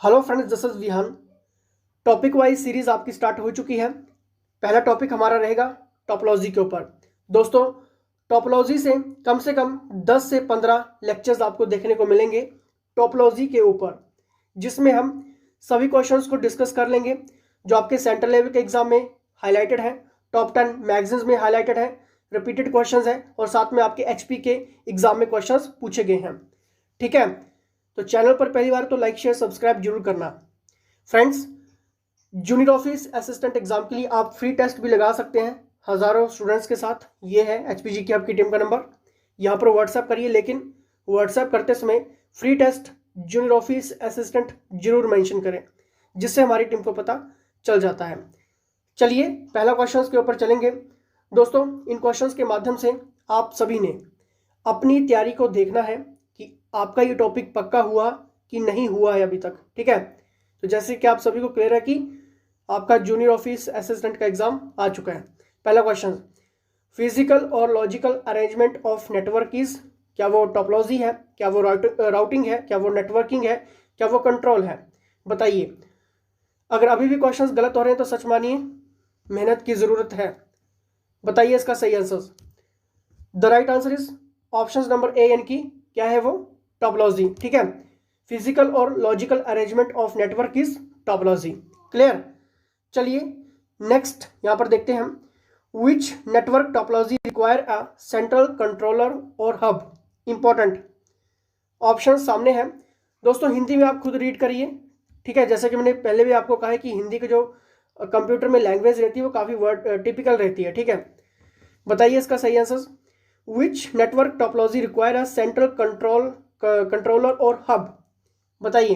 Hello friends, this is Vihan. Topic wise series आपकी start हो चुकी है। पहला टॉपिक हमारा रहेगा टॉपोलॉजी के ऊपर। दोस्तों, टॉपोलॉजी से कम 10 से 15 लेक्चर्स आपको देखने को मिलेंगे टॉपोलॉजी के ऊपर, जिसमें हम सभी क्वेश्चंस को डिस्कस कर लेंगे जो आपके सेंट्रल लेवल के एग्जाम में हाईलाइटेड है, टॉप 10 मैगजीन्स में हाईलाइटेड है, रिपीटेड क्वेश्चंस है और साथ में आपके एचपी के एग्जाम में क्वेश्चंस पूछे गए हैं। ठीक है, तो चैनल पर पहली बार तो लाइक शेयर सब्सक्राइब जरूर करना। Friends, junior office assistant exam के लिए आप फ्री टेस्ट भी लगा सकते हैं हज़ारों स्टूडेंट्स के साथ। ये है एचपीजी की आपकी टीम का नंबर, यहाँ पर व्हाट्सएप करिए, लेकिन व्हाट्सएप करते समय free test junior office assistant जरूर मेंशन करें, जिससे हमारी टीम को पता चल जाता है। चलिए पहला क्वेश्चन के ऊपर चलेंगे। दोस्तों, इन क्वेश्चंस के माध्यम से आप सभी ने अपनी तैयारी को देखना है कि आपका ये टॉपिक पक्का हुआ कि नहीं हुआ है अभी तक। ठीक है, तो जैसे कि आप सभी को क्लियर है कि आपका जूनियर ऑफिस असिस्टेंट का एग्जाम आ चुका है। पहला क्वेश्चन, फिजिकल और logical arrangement of network is, क्या वो टॉपोलॉजी है, क्या वो राउटिंग है, क्या वो नेटवर्किंग है, क्या वो कंट्रोल है? बताइए। अगर अभी भी क्वेश्चंस गलत हो रहे हैं तो सच मानिए, मेहनत की जरूरत है। बताइए इसका सही answer. The right answer is option number A, यानी कि क्या है वो? टॉपोलॉजी। ठीक है, फिजिकल और logical arrangement of network is topology. Clear? चलिए नेक्स्ट यहां पर देखते हैं। Which network topology require a central controller और हब? इंपॉर्टेंट ऑप्शन सामने है। दोस्तों, हिंदी में आप खुद रीड करिए। ठीक है, जैसे कि मैंने पहले भी आपको कहा है कि हिंदी के जो कंप्यूटर में लैंग्वेज रहती है वो काफ़ी वर्ड टिपिकल रहती है। ठीक है, बताइए इसका सही answer. Which network topology require a central controller और हब? बताइए।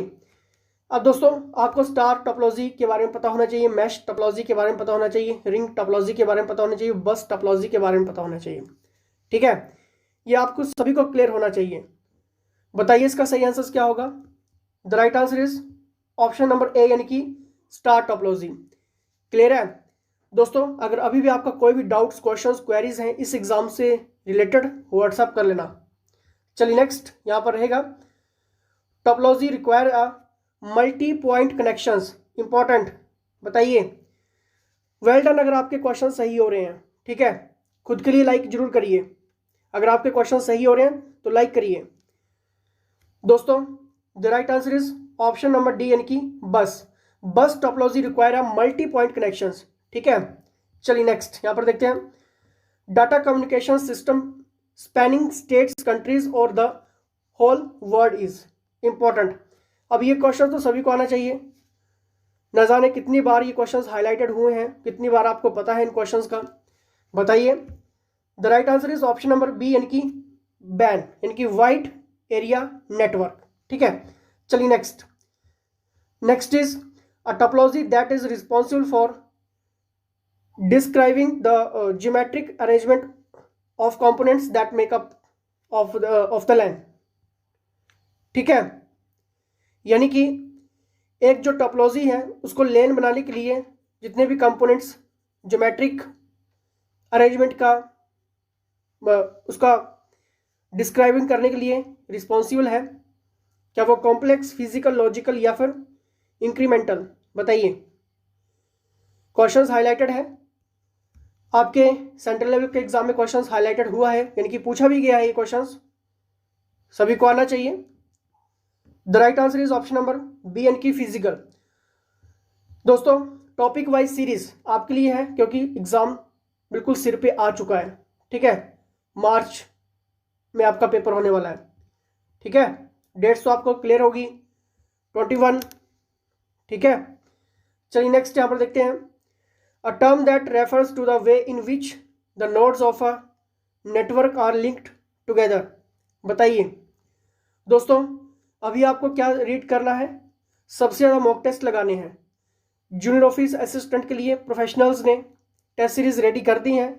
अब दोस्तों, आपको स्टार टॉपोलॉजी के बारे में पता होना चाहिए, मैश टॉपोलॉजी के बारे में पता होना चाहिए, रिंग टॉपोलॉजी के बारे में पता होना चाहिए, बस टॉपोलॉजी के बारे में पता होना चाहिए। ठीक है, ये आपको सभी को क्लियर होना चाहिए। बताइए इसका सही आंसर क्या होगा? The right answer is option number A, यानी कि स्टार टॉपोलॉजी। क्लियर है? दोस्तों, अगर अभी भी आपका कोई भी डाउट्स, क्वेश्चंस, क्वेरीज हैं इस एग्जाम से रिलेटेड, व्हाट्सएप कर लेना। चलिए नेक्स्ट यहां पर रहेगा, topology require a multi point connections. Important, बताइए। वेल डन अगर आपके क्वेश्चन सही हो रहे हैं। ठीक है, खुद के लिए लाइक जरूर करिए। अगर आपके क्वेश्चन सही हो रहे हैं तो लाइक करिए। दोस्तों, the right answer is option number D, यानी कि bus topology require a multi point connections. ठीक है, चलिए नेक्स्ट यहां पर देखते हैं। Data communication system spanning states, countries और the whole world is. Important. अब ये क्वेश्चन तो सभी को आना चाहिए। न जाने कितनी बार ये क्वेश्चंस हाईलाइटेड हुए हैं, कितनी बार आपको पता है इन क्वेश्चंस का। बताइए। The right answer is option number B, यानी कि बैन, यानी कि वाइड एरिया नेटवर्क। ठीक है, चलिए next is a topology that is responsible for describing the geometric arrangement of components that make up of the land. ठीक है, यानी कि एक जो टॉपोलॉजी है उसको लेन बनाने के लिए जितने भी कंपोनेंट्स ज्योमेट्रिक अरेंजमेंट का उसका डिस्क्राइबिंग करने के लिए रिस्पॉन्सिबल है। क्या वो कॉम्प्लेक्स, फिजिकल, लॉजिकल या फिर इंक्रीमेंटल? बताइए। क्वेश्चंस हाईलाइटेड है आपके सेंट्रल लेवल के एग्जाम में, क्वेश्चंस हाईलाइटेड हुआ है, यानी कि पूछा भी गया है। ये क्वेश्चंस सभी को आना चाहिए। The right answer is option number B, यानी कि फिजिकल। दोस्तों, टॉपिक वाइज सीरीज आपके लिए है क्योंकि एग्जाम बिल्कुल सिर पे आ चुका है। ठीक है, मार्च में आपका पेपर होने वाला है। ठीक है, डेट्स तो आपको क्लियर होगी, 21। ठीक है, चलिए नेक्स्ट यहां पर देखते हैं। A term that refers to the way in which the nodes of a network are linked together. बताइए। दोस्तों, अभी आपको क्या रीड करना है? सबसे ज़्यादा मॉक टेस्ट लगाने हैं। जूनियर ऑफिस असिस्टेंट के लिए प्रोफेशनल्स ने टेस्ट सीरीज रेडी कर दी हैं,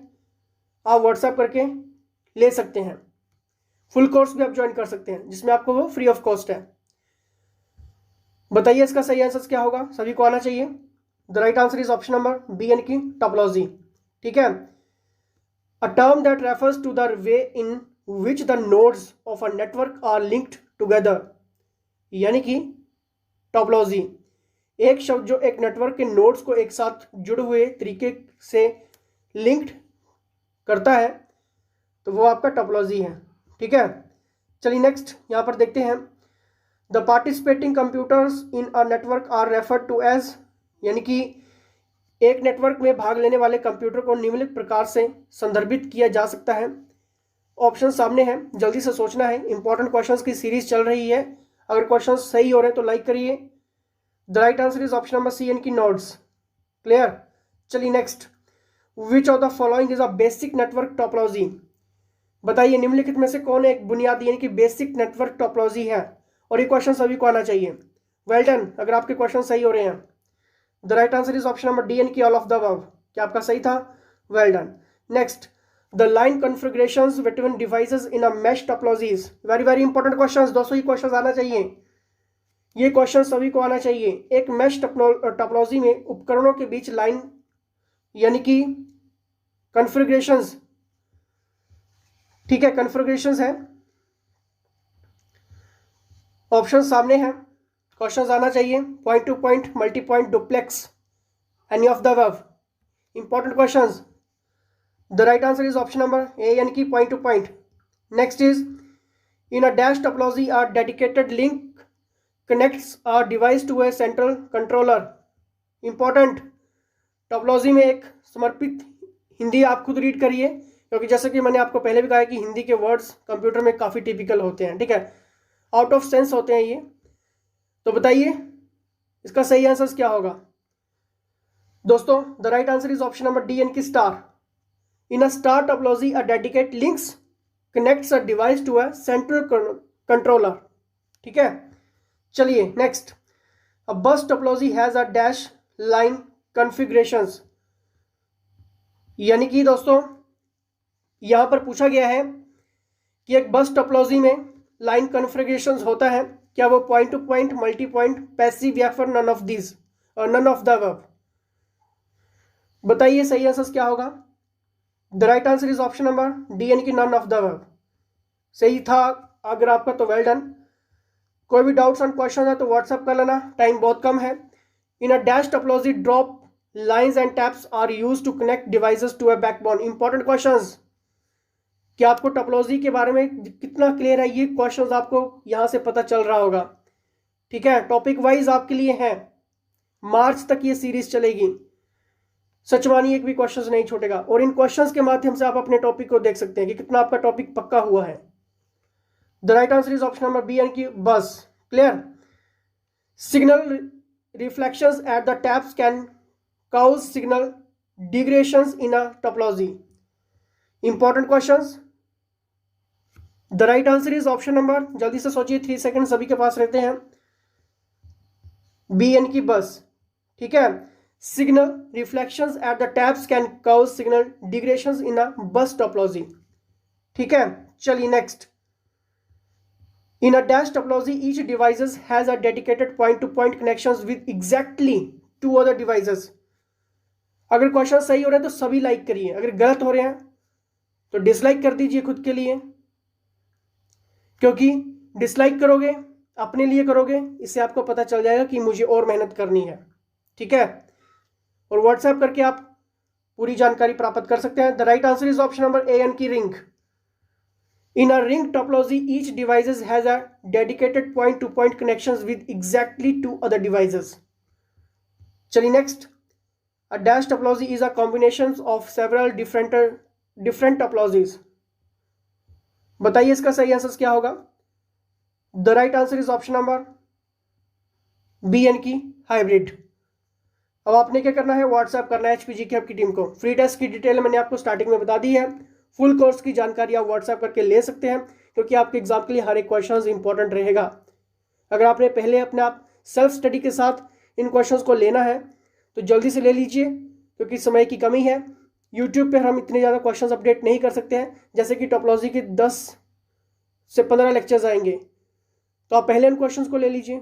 आप व्हाट्सएप करके ले सकते हैं। फुल कोर्स भी आप ज्वाइन कर सकते हैं जिसमें आपको वो फ्री ऑफ कॉस्ट है। बताइए इसका सही आंसर क्या होगा? सभी को आना चाहिए। The right answer is option number B, यानी कि टॉपोलॉजी। ठीक है, a term that refers to the way in which the nodes of a network are linked together, यानी कि टोपोलॉजी एक शब्द जो एक नेटवर्क के नोड्स को एक साथ जुड़े हुए तरीके से लिंक्ड करता है, तो वो आपका टोपोलॉजी है। ठीक है, चलिए नेक्स्ट यहाँ पर देखते हैं। The participating computers in a network are referred to as, यानी कि एक नेटवर्क में भाग लेने वाले कंप्यूटर को निम्नलिखित प्रकार से संदर्भित किया जा सकता है। ऑप्शन सामने है, जल्दी से सोचना है, इंपॉर्टेंट क्वेश्चंस की सीरीज चल रही है। अगर क्वेश्चन सही हो रहे हैं तो लाइक करिए। The right answer is option number C, यानी कि नोड्स। क्लियर, चलिए next. Which of the following is a basic network topology, बताइए निम्नलिखित में से कौन एक बुनियादी यानी कि बेसिक नेटवर्क टोपोलॉजी है। और ये क्वेश्चन सभी को आना चाहिए। वेल डन, अगर आपके क्वेश्चन सही हो रहे हैं। The right answer is option number D, यानी कि ऑल ऑफ द अबव। क्या आपका सही था? Well done. Next, the line configurations between devices in a mesh topologies. Very very important questions दोस्तों, ये क्वेश्चंस आना चाहिए, ये क्वेश्चन सभी को आना चाहिए। एक मैश टोपोलॉजी में उपकरणों के बीच लाइन यानी कि कॉन्फ़िगरेशंस, ठीक है, कॉन्फ़िगरेशंस है। ऑप्शन सामने है, क्वेश्चंस आना चाहिए। Point to point, multi point, duplex, any of the above. Important questions. The right answer is option number A, यानी कि point to point. Next is in a dash topology a dedicated link connects a device to a central controller. Important, topology में एक समर्पित, हिंदी आप खुद read करिए, क्योंकि जैसे कि मैंने आपको पहले भी कहा है कि हिंदी के वर्ड्स कंप्यूटर में काफ़ी टिपिकल होते हैं। ठीक है, आउट ऑफ सेंस होते हैं ये। तो बताइए इसका सही आंसर क्या होगा दोस्तों। The right answer is option number D, यानी कि star. In a star topology a dedicate links connects a device to a central controller. ठीक है, चलिए next. A bus topology has a dash line configurations, यानी कि दोस्तों यहां पर पूछा गया है कि एक बस टोपोलॉजी में लाइन कॉन्फ़िगरेशंस होता है, क्या वो point to point, multi point, passive या फिर नन ऑफ दीज और नन ऑफ द अबव। बताइए सही आंसर क्या होगा। The right answer is option number D, यानी कि नन ऑफ द अबव। सही था अगर आपका तो वेल डन। कोई भी डाउट्स ऑन क्वेश्चन है तो व्हाट्सएप कर लेना, टाइम बहुत कम है। In a dash topology drop lines and taps are used to connect devices to a backbone. Important questions. क्या आपको टोपोलॉजी के बारे में कितना क्लियर है, ये क्वेश्चंस आपको यहां से पता चल रहा होगा। ठीक है, टॉपिक वाइज आपके लिए है, मार्च तक ये सीरीज चलेगी। सच मानिए एक भी क्वेश्चंस नहीं छूटेगा, और इन क्वेश्चंस के माध्यम से आप अपने टॉपिक को देख सकते हैं कि कितना आपका टॉपिक पक्का हुआ है। The right answer is option number B, यानी कि bus. Clear, signal reflections at the taps can cause signal degradations in a topology. Important questions. The right answer is option number, जल्दी से सोचिए, 3 सेकंड सभी के पास रहते हैं। बी, यानी कि बस। ठीक है, signal reflections at the taps can cause signal डिग्रेडेशंस in a bus topology. ठीक है, चलिए next. In a dash topology each devices has a dedicated point to point connections with exactly 2 other devices. अगर question सही हो रहे हैं तो सभी लाइक करिए, अगर गलत हो रहे हैं तो डिसलाइक कर दीजिए खुद के लिए, क्योंकि डिसलाइक करोगे अपने लिए करोगे, इससे आपको पता चल जाएगा कि मुझे और मेहनत करनी है। ठीक है, और व्हाट्सएप करके आप पूरी जानकारी प्राप्त कर सकते हैं। The right answer is option number A, यानी कि ring. In a ring topology each devices has a dedicated point to point connections with exactly 2 other devices. चलिए next. A dash topology is a combination of several different topologies. बताइए इसका सही answer क्या होगा। The right answer is option number B, यानी कि hybrid. अब आपने क्या करना है, व्हाट्सएप करना है एचपीजी की आपकी टीम को। फ्री टेस्ट की डिटेल मैंने आपको स्टार्टिंग में बता दी है। फुल कोर्स की जानकारी आप व्हाट्सएप करके ले सकते हैं, क्योंकि आपके एग्जाम के लिए हर एक क्वेश्चन इंपॉर्टेंट रहेगा। अगर आपने पहले अपने आप सेल्फ स्टडी के साथ इन क्वेश्चंस को लेना है तो जल्दी से ले लीजिए, क्योंकि समय की कमी है। यूट्यूब पर हम इतने ज़्यादा क्वेश्चंस अपडेट नहीं कर सकते हैं, जैसे कि टोपोलॉजी के 10 से 15 लेक्चर्स आएंगे, तो आप पहले इन क्वेश्चंस को ले लीजिए।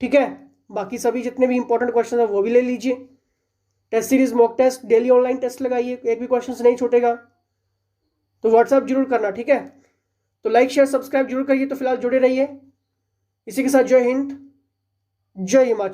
ठीक है, बाकी सभी जितने भी इंपॉर्टेंट क्वेश्चन हैं वो भी ले लीजिए। Test series, mock test, daily online test लगाइए, एक भी क्वेश्चन नहीं छूटेगा। तो व्हाट्सएप जरूर करना, ठीक है। तो लाइक शेयर सब्सक्राइब जरूर करिए। तो फिलहाल जुड़े रहिए। इसी के साथ जय हिंद, जय हिमाचल।